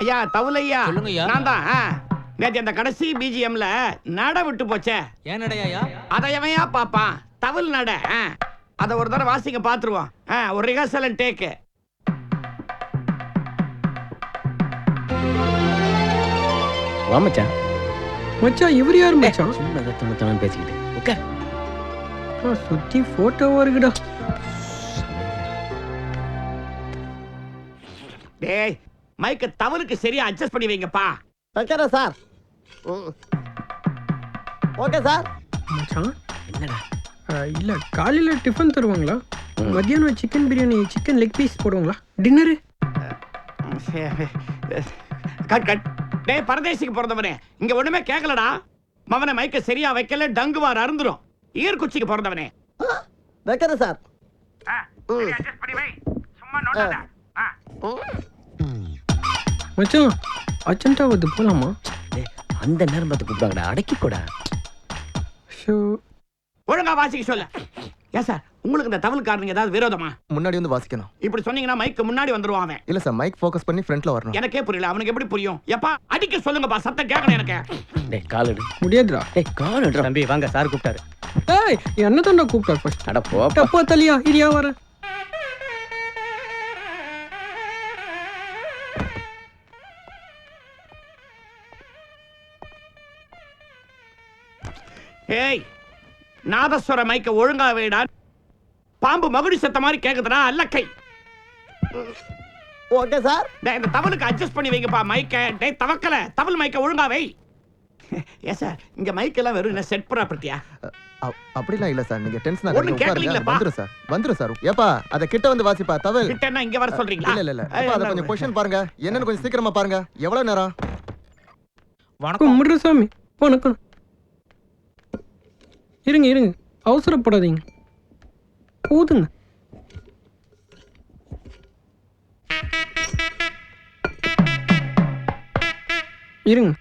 ஐயா தவுலையா சொல்லுங்கய்யா. நான் தான் நேற்று அந்த கடைசி பிஜிஎம்ல நட விட்டு போச்சே. ஏன் நடையா? அதை எவையா பாப்பான்? தவில் நட. அதை ஒரு தடவை வாசிக்க பாத்துருவோம். ஒரு ரிஹர்சல் அண்ட் டேக்கு. வா மச்சான். மச்சான் இவர் யார் மச்சான்? சும்மா தோணு பேசிக்கிட்டு உட்கார். சுத்தி போட்டோவா இருக்குடா. டேய் மைக்க தவலுக்கு சரியா அட்ஜஸ்ட் பண்ணி வைங்கப்பா. வைக்கிறேன் சார். Okay sir. மச்சான் என்னடா? இல்ல காலையில டிஃபன் தருவாங்களா? மத்தியானம் chicken biryani chicken leg piece போடுவாங்களா? டின்னரு? Cut cut. டேய் பரதேசிக்கு பிறந்தவனே, இங்க ஒண்ணுமே கேட்கலடா. மவனை மைக்க சரியா வைக்கல டங்குவார் அருந்துரும். ஈர் குச்சிக்கு பிறந்தவனே. வைக்கிறேன் சார். அட்ஜஸ்ட் பண்ணி வை. சும்மா நோண்டாத. மச்சான் அர்ஜென்ட்டா வந்து போலாமா? அந்த நேரம் பார்த்து கூப்பிடுவாங்கடா, அடக்கிக்கோடா. ஷோ ஒழுங்கா வாசிக்க சொல்ல. ஏன் சார் உங்களுக்கு இந்த தவளுக்காரங்க ஏதாவது விரோதமா? முன்னாடி வந்து வாசிக்கணும். இப்படி சொன்னீங்கன்னா மைக்கு முன்னாடி வந்துருவான் அவன். இல்ல சார், மைக் ஃபோக்கஸ் பண்ணி ஃப்ரண்ட்ல வரணும். எனக்கே புரியல, அவனுக்கு எப்படி புரியும்? எப்பா அடிக்க சொல்லுங்கப்பா, சத்தம் கேட்கணும் எனக்கு. டேய் காலடு. முடியாதுடா. டேய் காலடுடா. தம்பி வாங்க, சார் கூப்பிட்டாரு. ஏய் என்ன தான்டா கூப்பிட்டார் ஃபர்ஸ்ட்? அட போப்பா. டப்பா தலியா இரியா வர. ஏய் நாதஸ்வர மைக்க ஒழுங்கா வைடா. பாம்பு மகுடி சத்த மாதிரி கேக்குதுடா அல்லக்கை. Okay sir. டேய் இந்த தவளுக்கு அட்ஜஸ்ட் பண்ணி வைங்கப்பா மைக்க. டேய் தவக்கல, தவள் மைக்க ஒழுங்கா வை. ஏன் சார் இங்க மைக் எல்லாம் வெறும் என்ன செட் ப்ராப்பர்ட்டியா? அப்படிலாம் இல்ல சார், நீங்க டென்ஷன் ஒண்ணு கேட்கலீங்களப்பா. வந்துரும் சார். ஏப்பா அத கிட்ட வந்து வாசிப்பா. தவல் கிட்டன்னா இங்க வர சொல்றீங்களா? இல்ல அப்பா அத கொஞ்சம் பொசிஷன் பாருங்க. என்னன்னு கொஞ்சம் சீக்கிரமா பாருங்க. எவ்வளவு நேரம்? வணக்கம் முருகசாமி. வணக்கம். இருங்க அவசரப்படாதீங்க. ஊதுங்க. இருங்க.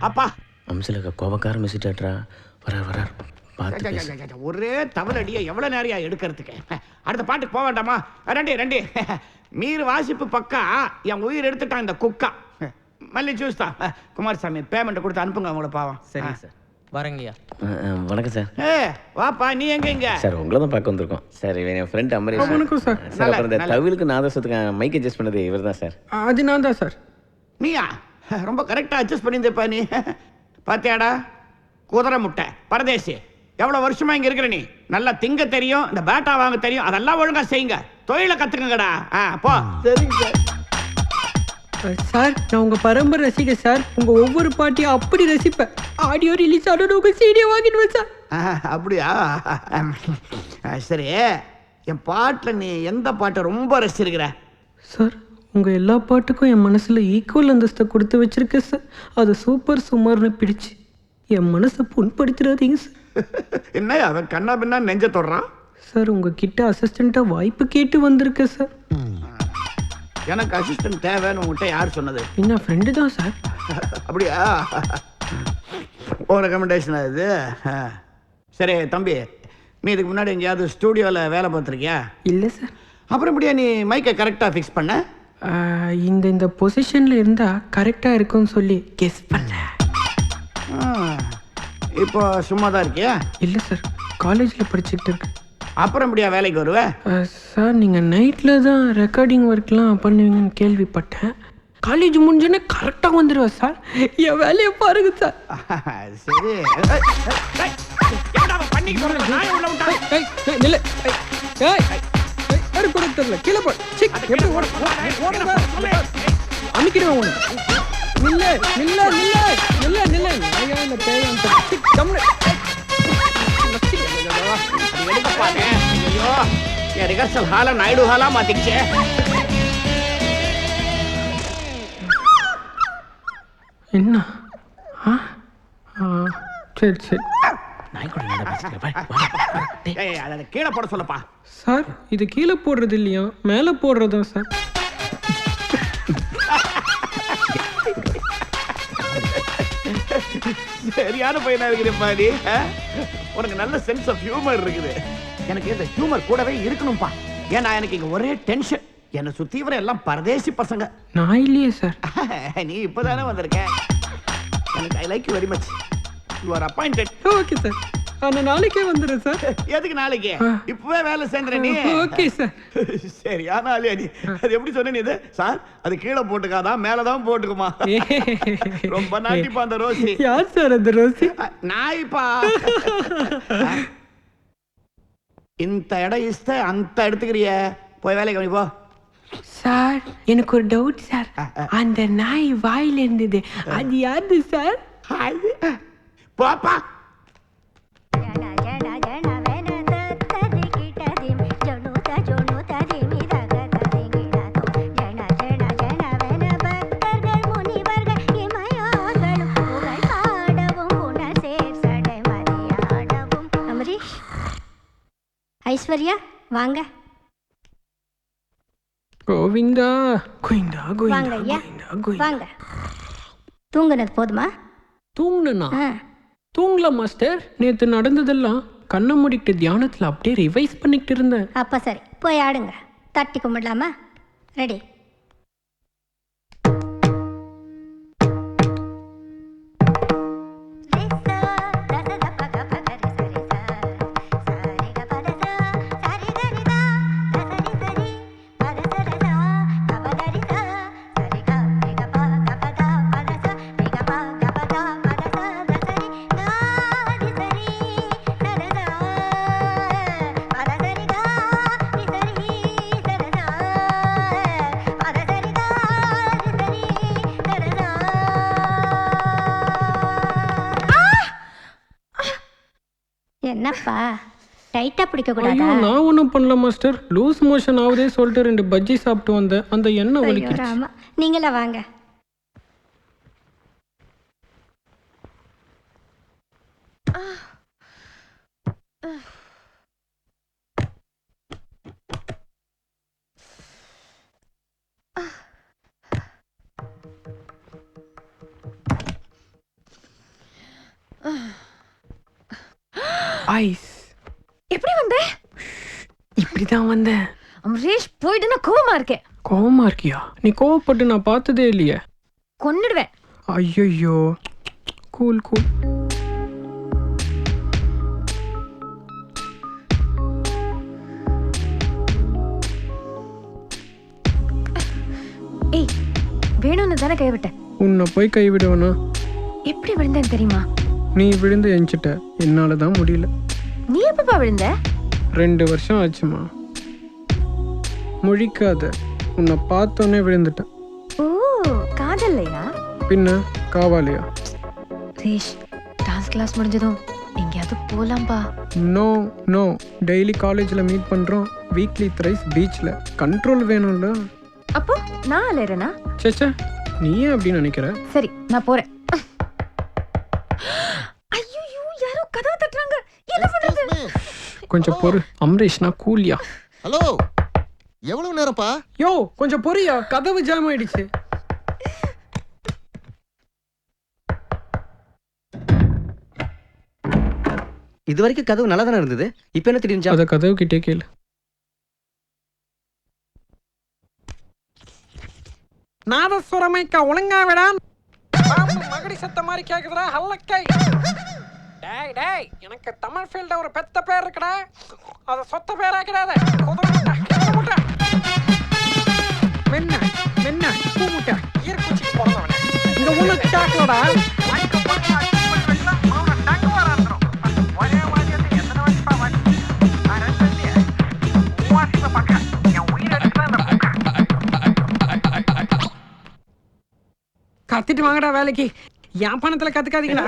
அப்பா அம்சலக கோபக்கார மிஸ்டேட்ரா. வரார் பார்த்து பேசு. ஒரே தவள் அடியை எவ்வளவு நேரையா எடுக்கிறதுக்கு? அடுத்த பாட்டுக்கு போக வேண்டாமா? ரெண்டு மீறு வாசிப்பு பக்கா என் உயிர் எடுத்துட்டான் இந்த குக்கா. மல்லி ஜூஸ் தான். குமாரசாமி பேமெண்ட் கொடுத்து அனுப்புங்க அவங்கள பாவம். சரி சார், வரங்கய்யா. வணக்கம் சார். வாப்பா நீ எங்க? சார் உங்களை தான் பார்க்க வந்திருக்கோம் சார். என் ஃப்ரெண்ட் அமரேஷ். வணக்கம் சார். சார் அப்புறம் இந்த தவிலுக்கு நாதஸ்வரத்துக்கு மைக் அட்ஜஸ்ட் பண்ணது இவர் தான் சார். அது நான் தான் சார். நீயா? ரொம்ப கரெக்டா அட்ஜஸ்ட் பண்ணியிருந்தப்பா நீ. பாத்தியாடா குதிரை முட்டை பரதேசி, எவ்வளவு வருஷமா இங்க இருக்கிற நீ. நல்லா திங்க தெரியும், இந்த பேட்டா வாங்க தெரியும். அதெல்லாம் ஒழுங்கா செய்யுங்க, தொழிலை கத்துக்கங்கடா. போ. சரிங்க சார். சார் நான் உங்க பரம்பரை ரசிகர் சார். உங்க ஒவ்வொரு பாட்டியும் அப்படி ரசிப்பேன். ஆடியோ ரிலீஸ் ஆனோட உங்க சீடியை வாங்கிடுவேன் சார். அப்படியா? சரி, என் பாட்டில் நீ எந்த பாட்டை ரொம்ப ரசிச்சிருக்கிற? சார் உங்க எல்லா பாட்டுக்கும் என் மனசுல ஈக்குவல் அந்தஸ்தை கொடுத்து வச்சிருக்கேன் சார். அது சூப்பர் சுமார்னு பிடிச்சு என் மனசை புண்படுத்திடாதீங்க சார். என்ன அவன் கண்ணா பின்னா நெஞ்ச தொடுறான்? சார் உங்ககிட்ட அசிஸ்டண்டா வாய்ப்பு கேட்டு வந்திருக்கேன் சார். எனக்கு அசிஸ்டன்ட் தேவைன்னு உங்ககிட்ட யார் சொன்னது? என்ன ஃப்ரெண்டு தான் சார். அப்படியா? ஒரு ரெக்கமெண்டேஷன் இது. சரி தம்பி, நீ இதுக்கு முன்னாடி எங்கேயாவது ஸ்டூடியோவில் வேலை பார்த்துருக்கியா? இல்லை சார். அப்புறம் எப்படியா நீ மைக்கை கரெக்டாக ஃபிக்ஸ் பண்ண? இந்த பொசிஷனில் இருந்தால் கரெக்டாக இருக்கும்னு சொல்லி கெஸ் பண்ணேன். இப்போ சும்மா தான் இருக்கியா? இல்லை சார், காலேஜில் படிச்சுக்கிட்டு இருக்கு. அப்புறம் எப்படியா வேலைக்கு வருவேன்? சார் நீங்கள் நைட்டில் தான் ரெக்கார்டிங் ஒர்க்லாம் பண்ணுவீங்கன்னு கேள்விப்பட்டேன். காலேஜ் முடிஞ்சோடனே கரெக்டாக வந்துடுவேன் சார். என் வேலையை பாருங்க சார். சரி தெரியல கீழே போ. அமைக்கிடுவேன் உனக்கு. நில்ல நில்ல நில்ல நில்ல நில்ல ஐயா இந்த பேயன் என் ரிஹர்சல் ஹாலை நாயுடு ஹாலா மாத்திக்கிச்சே. என்ன ஆ ஆ சரி சரி அதை கீழே போட சொல்லப்பா. சார் இது கீழே போடுறது இல்லையா மேலே போடுறதா சார்? சரியான பையனா இருக்கிறப்பா நீ. உனக்கு நல்ல சென்ஸ் ஆஃப் ஹியூமர் இருக்குது. எனக்கு இந்த ஹியூமர் கூடவே இருக்கணும்பா. ஏன்னா எனக்கு இங்க ஒரே டென்ஷன். என்னை சுத்தி வர எல்லாம் பரதேசி பசங்க. நான் இல்லையே சார். நீ இப்பதானே வந்திருக்க. எனக்கு I like you very much. You are appointed. Okay sir, நான் நாளைக்கே வந்துடுறேன் சார். எதுக்கு நாளைக்கு? இப்பவே வேலை சேர்ந்துற நீ. Okay sir. சரி ஆனாலே நீ அது எப்படி சொன்ன நீ? இது சார் அது கீழே போட்டுக்காதான் மேலதான் போட்டுக்குமா? ரொம்ப நாட்டிப்பா அந்த ரோசி. யார் சார் அந்த ரோசி? நாய்ப்பா. இந்த இடம் இஸ்த அந்த எடுத்துக்கிறிய போய் வேலைக்கு கவனி போ. சார் எனக்கு ஒரு டவுட் சார். அந்த நாய் வாயில இருந்தது அது யாரு சார்? பாப்பா ஐஸ்வர்யா வாங்க. கோவிந்தா கோவிந்தா வாங்க ஐயா கோவிந்தா. வாங்க. தூங்குனது போதுமா? தூங்குனா ஆ. தூங்கல மாஸ்டர். நேத்து நடந்ததெல்லாம் கண்ணை மூடிக்கிட்டு தியானத்துல அப்படியே ரிவைஸ் பண்ணிக்கிட்டு இருந்தேன். அப்ப சரி போய் ஆடுங்க. தட்டி கும்பிடலாமா? ரெடி? என்னப்பா டைட்டா பிடிக்க கூடாதா? ஐயோ நான் ஒன்றும் பண்ணல மாஸ்டர். லூஸ் மோஷன் ஆகுதே சொல்லிட்டு 2 பஜ்ஜி சாப்பிட்டு வந்தேன். அந்த எண்ணெய் வலிக்குது. ஆமா நீங்களா வாங்க. ஐஸ் எப்படி வந்த? இப்படிதான் வந்தேன். அமரேஷ் போயிடுனா கோவமா இருக்கேன். கோவமா இருக்கியா? நீ கோவப்பட்டு நான் பார்த்ததே இல்லையே. கொன்னுடுவேன். ஐயோ கூல் கூல். ஏய் வேணும்னு தானே கைவிட்ட. உன்னை போய் கைவிடுவேனா? எப்படி விழுந்தேன்னு தெரியுமா? நீ விழுந்து எஞ்சிட்ட. என்னால தான் முடியல. நீ எப்பப்பா விழுந்த? 2 வருஷம் ஆச்சுமா. முழிக்காத. உன்னை பார்த்தோன்னே விழுந்துட்டேன். ஓ காதல்லையா? பின்ன காவாலியா? ரேஷ் டான்ஸ் கிளாஸ் முடிஞ்சதும் எங்கேயாவது போலாம்பா. No no. டெய்லி காலேஜில் மீட் பண்ணுறோம். வீக்லி த்ரைஸ் பீச்சில். கண்ட்ரோல் வேணும்ல. அப்போ நான் அலையறேனா? சேச்சா நீ ஏன் அப்படி நினைக்கிற? சரி நான் போறேன். ஐயோ யாரோ கதவை தட்டுறாங்க. என்ன பண்றது? கொஞ்சம் பொறு. அமரேஷ்னா கூலியா? ஹலோ, எவ்வளவு நேரம்ப்பா? யோ கொஞ்சம் பொறுயா, கதவு ஜாம் ஆயிடுச்சு. இது வரைக்கும் கதவு நல்லா தானே இருந்தது. இப்போ என்ன திடீர்னு அத கதவு கிட்டே கேளு. நாதஸ்வரமைக்க ஒழுங்கா விடா. மகடி சத்த மாதிரி கேக்குதுடா ஹல்லக்கை. டேய் டேய், எனக்கு தமிழ் ஃபீல்ட்ல ஒரு பெத்த பேர் இருக்குடா. அத சொத்த பேராக்கிடாத. குதிரை மென்ன மென்ன பூமுட்டை ஈர்க்குச்சி போறவனே. இந்த ஊன கேக்கலடா. கத்திட்டு வாங்கடா வேலைக்கு. என் பணத்துல கத்துக்காதீங்களா?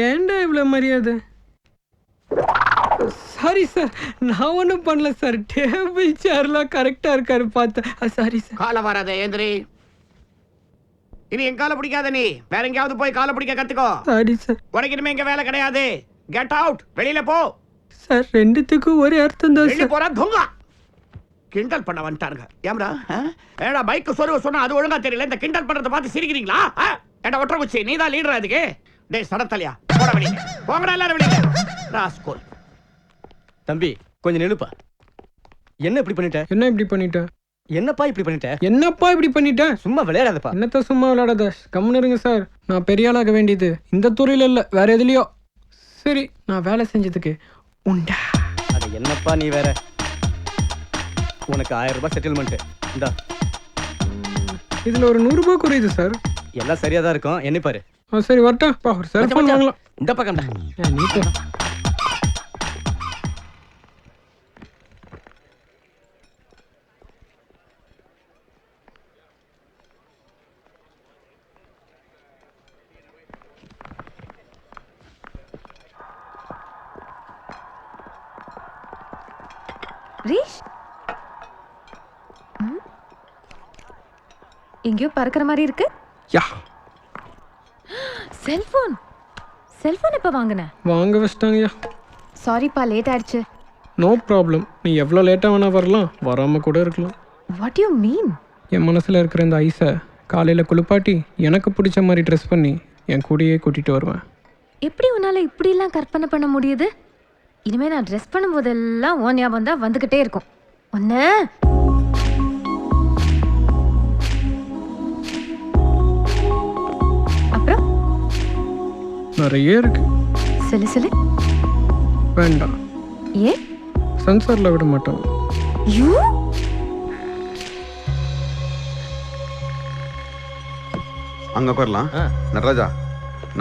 ஏன்டா இவ்வளவு மரியாதை? சாரி சார், நான் ஒன்றும் பண்ணல சார். டேபிள் சேர்லாம் கரெக்டாக இருக்காரு பார்த்தேன். Sorry sir. காலை வராத ஏந்திரி. இனி என் காலை பிடிக்காத நீ. வேற எங்கேயாவது போய் காலை பிடிக்க கத்துக்கோ. Sorry sir. உனக்கு இனிமே இங்க வேலை கிடையாது. Get out. வெளியில போ. சார் ரெண்டுத்துக்கும் ஒரே அர்த்தம் தான் வெளிய சார். போறா தொங்கா. கிண்டல் பண்ண வந்துட்டாருங்க. ஏம்டா ஏடா பைக் சொன்னா அது ஒழுங்கா தெரியல. இந்த கிண்டல் பண்றத பார்த்து சிரிக்கிறீங்களா? ஏடா ஒற்ற குச்சி நீ தான் லீடரா இதுக்கு? டேய் சடத்தலையா போட வெளியில. போங்கடா எல்லாரும் வெளியில. ராஸ்கோல். தம்பி கொஞ்சம் நிலுப்பா. என்ன இப்படி பண்ணிட்ட? என்ன இப்படி பண்ணிட்டேன்? என்னப்பா இப்படி பண்ணிட்ட? என்னப்பா இப்படி பண்ணிட்டேன்? சும்மா விளையாடாதப்பா. என்னத்த சும்மா விளையாடாத. கம்முன்னு இருங்க சார். நான் பெரிய ஆளாக வேண்டியது இந்த துறையில இல்ல, வேற எதுலயோ. சரி, நான் வேலை செஞ்சதுக்கு உண்டா? அட என்னப்பா நீ வேற. உனக்கு 1000 ரூபாய் செட்டில்மெண்ட். இந்தா. இதுல ஒரு 100 ரூபாய் குறையுது சார். எல்லாம் சரியா தான் இருக்கும். என்ன பாரு. சரி வரட்டா. ஒரு செல்போன் வாங்கலாம். இந்த பக்கம்டா. நீ போ. ரீஷ் எங்கேயோ பறக்கிற மாதிரி இருக்கு. யா, செல்போன் எப்ப வாங்கின? வாங்க வச்சிட்டாங்கய்யா. சாரிப்பா, லேட் ஆயிடுச்சு. No problem. நீ எவ்வளோ லேட்டாக வேணா வரலாம், வராமல் கூட இருக்கலாம். What you mean? என் மனசில் இருக்கிற இந்த ஐஸை காலையில் குளிப்பாட்டி எனக்கு பிடிச்ச மாதிரி ட்ரெஸ் பண்ணி என் கூடயே கூட்டிகிட்டு வருவேன். எப்படி உன்னால இப்படிலாம் கற்பனை பண்ண முடியுது? இனிமே நான் ட்ரெஸ் பண்ணும்போதெல்லாம் உன் ஞாபகம் தான் வந்துகிட்டே இருக்கும். ஒன்ன அப்புறம் நிறைய இருக்கு. சொல்லு. வேண்டாம், ஏன்? சென்சாரில் விட மாட்டோம். யூ அங்க உட்காரலாம். நடராஜா,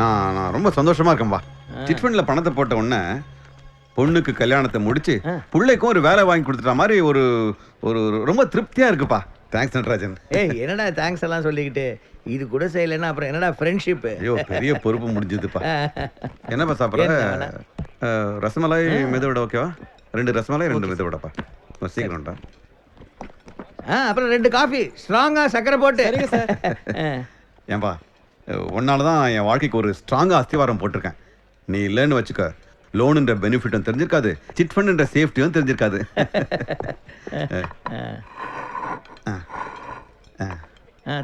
நான் ரொம்ப சந்தோஷமா இருக்கேன்பா. சிட் ஃபண்ட்ல பணத்தை போட்ட உடனே பொண்ணுக்கு கல்யாணத்தை முடிச்சு பிள்ளைக்கும் ஒரு வேலை வாங்கி கொடுத்துட்ட மாதிரி ஒரு ஒரு ரொம்ப திருப்தியா இருக்குப்பா. தேங்க்ஸ் நடராஜன். ஏய் என்னடா தேங்க்ஸ் எல்லாம் சொல்லிக்கிட்டு இது கூட செய்யலைன்னா அப்புறம் என்னடா ஃப்ரெண்ட்ஷிப்? ஐயோ பெரிய பொறுப்பு முடிஞ்சதுப்பா. என்னப்பா சாப்பிட்ற? ரசமலாய் மெதுவிட ஓகேவா? 2 ரசமலாய் 2 மெதுவிடப்பா. சீக்கிரம்டா. அப்புறம் 2 காஃபி ஸ்ட்ராங்கா சக்கரை போட்டு. சரிங்க சார். ஏன்பா ஒன்னால தான் என் வாழ்க்கைக்கு ஒரு ஸ்ட்ராங்காக அஸ்திவாரம் போட்டிருக்கேன். நீ இல்லைன்னு வச்சுக்க, லோனுன்ற பெனிஃபிட்டும் தெரிஞ்சிருக்காது, சிட் ஃபண்டுன்ற சேஃப்டியும் தெரிஞ்சிருக்காது.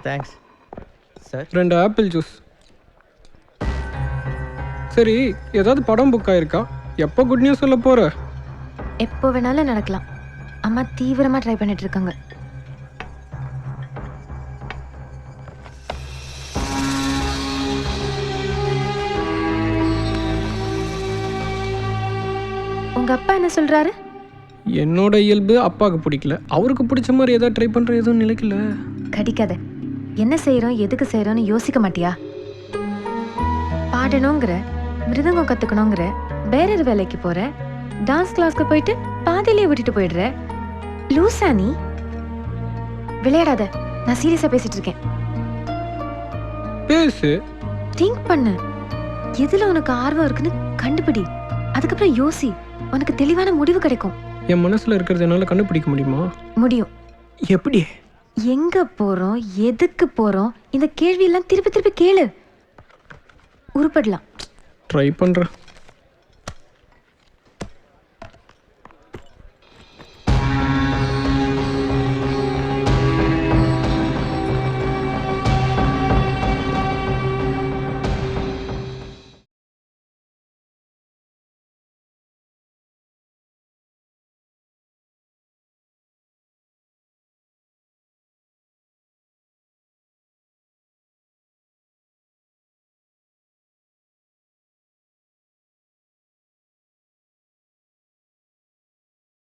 Thanks sir. 2 apple juice. சரி, ஏதாவது படம் புக் ஆயிருக்கா? எப்போ குட் நியூஸ் சொல்ல போற? எப்போ வேணாலும் நடக்கலாம். அம்மா தீவிரமா ட்ரை பண்ணிட்டு இருக்காங்க. உங்க அப்பா என்ன சொல்றாரு? என்னோட இயல்பு அப்பாவுக்கு பிடிக்கல, அவருக்கு பிடிச்ச மாதிரி ஏதாவது ட்ரை பண்ற எதுவும் நிலைக்கல. கடிக்காத. என்ன செய்யறோம், எதுக்கு செய்யறோம்னு யோசிக்க மாட்டியா? பாடணுங்கிற, மிருதங்கம் கத்துக்கணுங்கிற, வேற ஒரு வேலைக்கு போற, டான்ஸ் கிளாஸ்க்கு போயிட்டு பாதியிலே விட்டுட்டு போயிடுற. லூசா நீ? விளையாடாத. நான் சீரியஸா பேசிட்டு இருக்கேன். பேசு. திங்க் பண்ணு. எதுல உனக்கு ஆர்வம் இருக்குன்னு கண்டுபிடி. அதுக்கப்புறம் யோசி. உனக்கு தெளிவான முடிவு கிடைக்கும். என் மனசுல இருக்கிறது என்னால கண்டுபிடிக்க முடியுமா? முடியும். எப்படி? எங்க போறோம், எதுக்கு போறோம், இந்த கேள்வி எல்லாம் திருப்பி திருப்பி கேளு. உருப்படலாம். ட்ரை பண்றேன்.